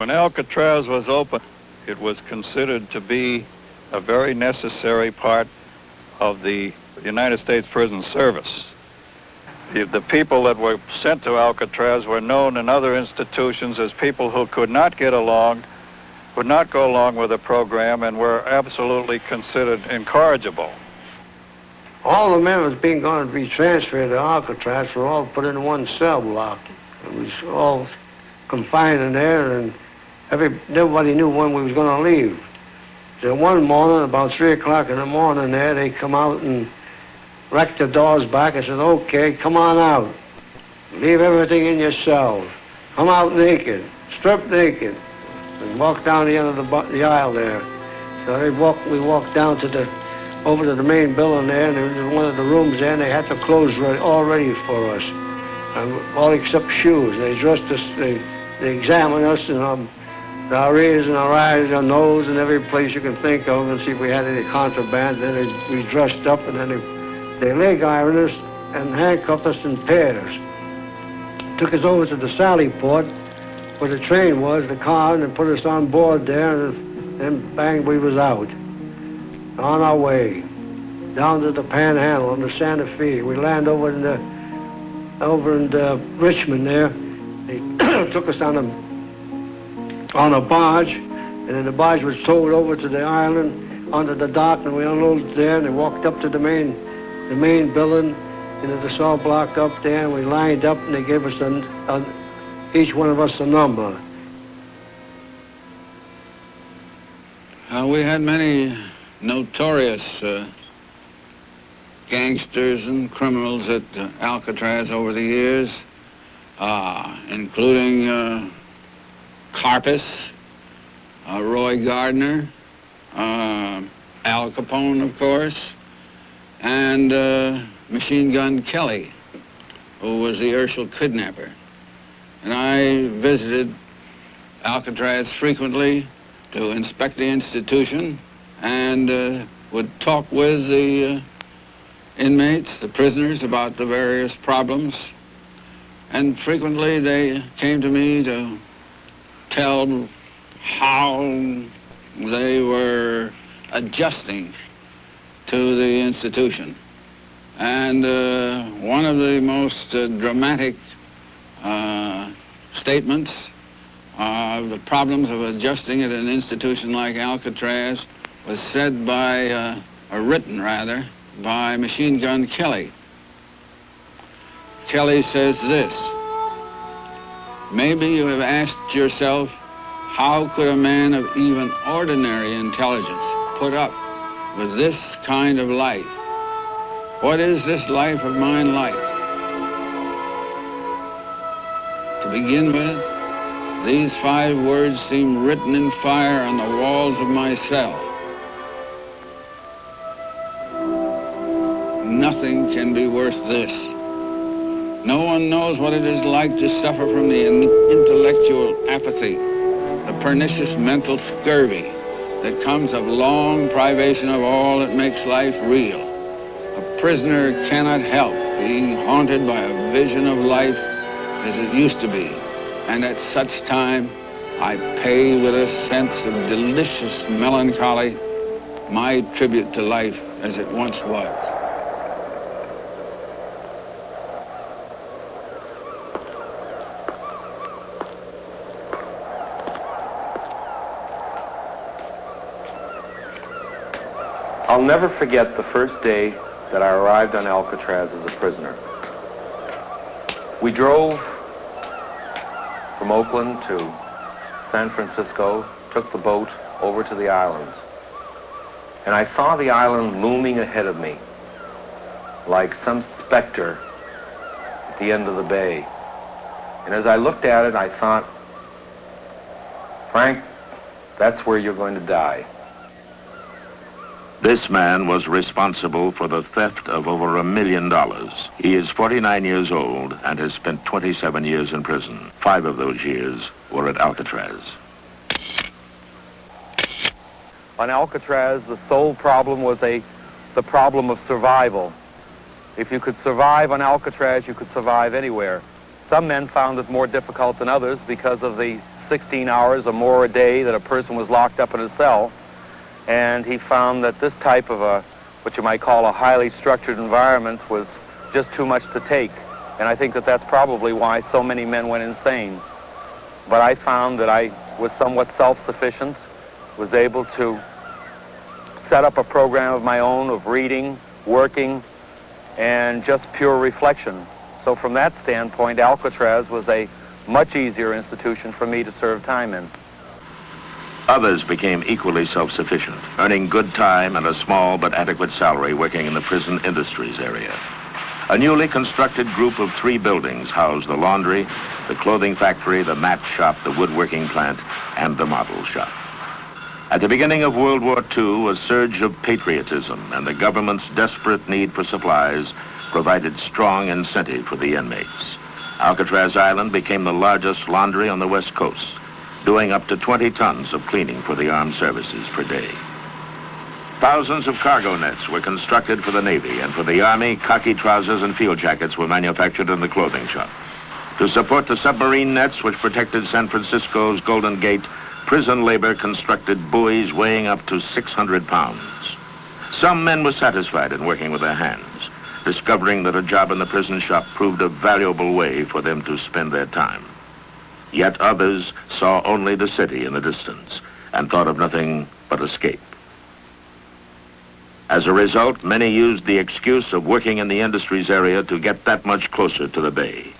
When Alcatraz was opened, it was considered to be a very necessary part of the United States Prison Service. The people that were sent to Alcatraz were known in other institutions as people who could not get along, would not go along with the program, and were absolutely considered incorrigible. All the men was going to be transferred to Alcatraz were all put in one cell block. It was all confined in there, and nobody knew when we was going to leave. So one morning, about 3 o'clock in the morning there, they come out and wrecked the doors back and said, okay, come on out. Leave everything in your cells. Come out naked, strip naked, and walk down the end of the aisle there. So we walked down over to the main building there, and there was one of the rooms there, and they had the clothes all ready for us, and all except shoes. They dressed us, they examined us, and our ears and our eyes, our nose, and every place you can think of, and see if we had any contraband. Then we dressed up, and then they leg ironed us and handcuffed us in pairs. Took us over to the Sally Port, where the train was, the car, and put us on board there, and then bang, we was out. On our way down to the Panhandle on the Santa Fe. We land over in Richmond there. They took us on a barge, and then the barge was towed over to the island onto the dock, and we unloaded there, and they walked up to the main building, and it was all blocked up there, and we lined up, and they gave us each one of us a number. We had many notorious gangsters and criminals at Alcatraz over the years, including Carpus, Roy Gardner, Al Capone, of course, and Machine Gun Kelly, who was the Urschel kidnapper. And I visited Alcatraz frequently to inspect the institution, and would talk with the inmates, the prisoners, about the various problems. And frequently they came to me to tell how they were adjusting to the institution. And one of the most dramatic statements of the problems of adjusting at an institution like Alcatraz was said by, or written rather, by Machine Gun Kelly. Kelly says this: maybe you have asked yourself, how could a man of even ordinary intelligence put up with this kind of life? What is this life of mine like? To begin with, these 5 words seem written in fire on the walls of my cell. Nothing can be worth this. No one knows what it is like to suffer from the intellectual apathy, the pernicious mental scurvy that comes of long privation of all that makes life real. A prisoner cannot help being haunted by a vision of life as it used to be, and at such time I pay with a sense of delicious melancholy my tribute to life as it once was. I'll never forget the first day that I arrived on Alcatraz as a prisoner. We drove from Oakland to San Francisco, took the boat over to the islands, and I saw the island looming ahead of me like some specter at the end of the bay. And as I looked at it, I thought, Frank, that's where you're going to die. This man was responsible for the theft of over $1 million. He is 49 years old and has spent 27 years in prison. 5 of those years were at Alcatraz. On Alcatraz, the sole problem was the problem of survival. If you could survive on Alcatraz, you could survive anywhere. Some men found it more difficult than others because of the 16 hours or more a day that a person was locked up in a cell. And he found that this type of what you might call a highly structured environment was just too much to take. And I think that that's probably why so many men went insane. But I found that I was somewhat self-sufficient, was able to set up a program of my own of reading, working, and just pure reflection. So from that standpoint, Alcatraz was a much easier institution for me to serve time in. Others became equally self-sufficient, earning good time and a small but adequate salary working in the prison industries area. A newly constructed group of 3 buildings housed the laundry, the clothing factory, the mat shop, the woodworking plant, and the model shop. At the beginning of World War II, a surge of patriotism and the government's desperate need for supplies provided strong incentive for the inmates. Alcatraz Island became the largest laundry on the West Coast, doing up to 20 tons of cleaning for the armed services per day. Thousands of cargo nets were constructed for the Navy, and for the Army, khaki trousers and field jackets were manufactured in the clothing shop. To support the submarine nets which protected San Francisco's Golden Gate, prison labor constructed buoys weighing up to 600 pounds. Some men were satisfied in working with their hands, discovering that a job in the prison shop proved a valuable way for them to spend their time. Yet others saw only the city in the distance and thought of nothing but escape. As a result, many used the excuse of working in the industries area to get that much closer to the bay.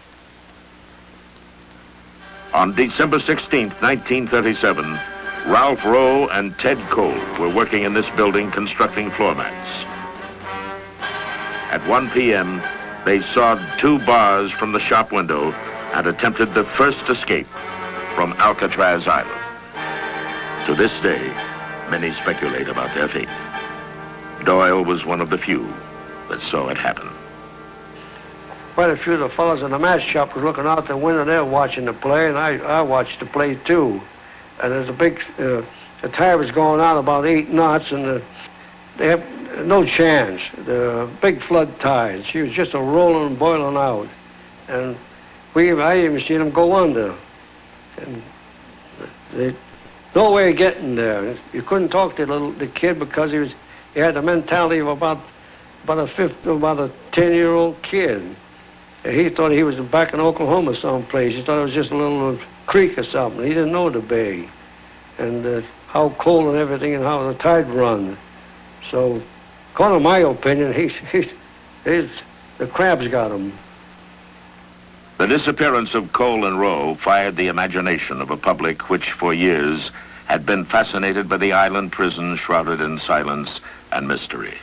On December 16, 1937, Ralph Rowe and Ted Cole were working in this building constructing floor mats. At 1 p.m., they sawed 2 bars from the shop window and attempted the first escape from Alcatraz Island. To this day, many speculate about their fate. Doyle was one of the few that saw it happen. Quite a few of the fellows in the mat shop were looking out the window there watching the play, and I watched the play too. And there's a big, the tide was going out about 8 knots, and they have no chance. The big flood tide. She was just a rolling and boiling out. And I even seen them go under. And no way of getting there. You couldn't talk to the kid because he had the mentality of about a 10-year-old kid. He thought he was back in Oklahoma someplace. He thought it was just a little creek or something. He didn't know the bay and how cold and everything and how the tide run. So, according to my opinion, the crabs got him. The disappearance of Cole and Rowe fired the imagination of a public which, for years, had been fascinated by the island prison shrouded in silence and mystery.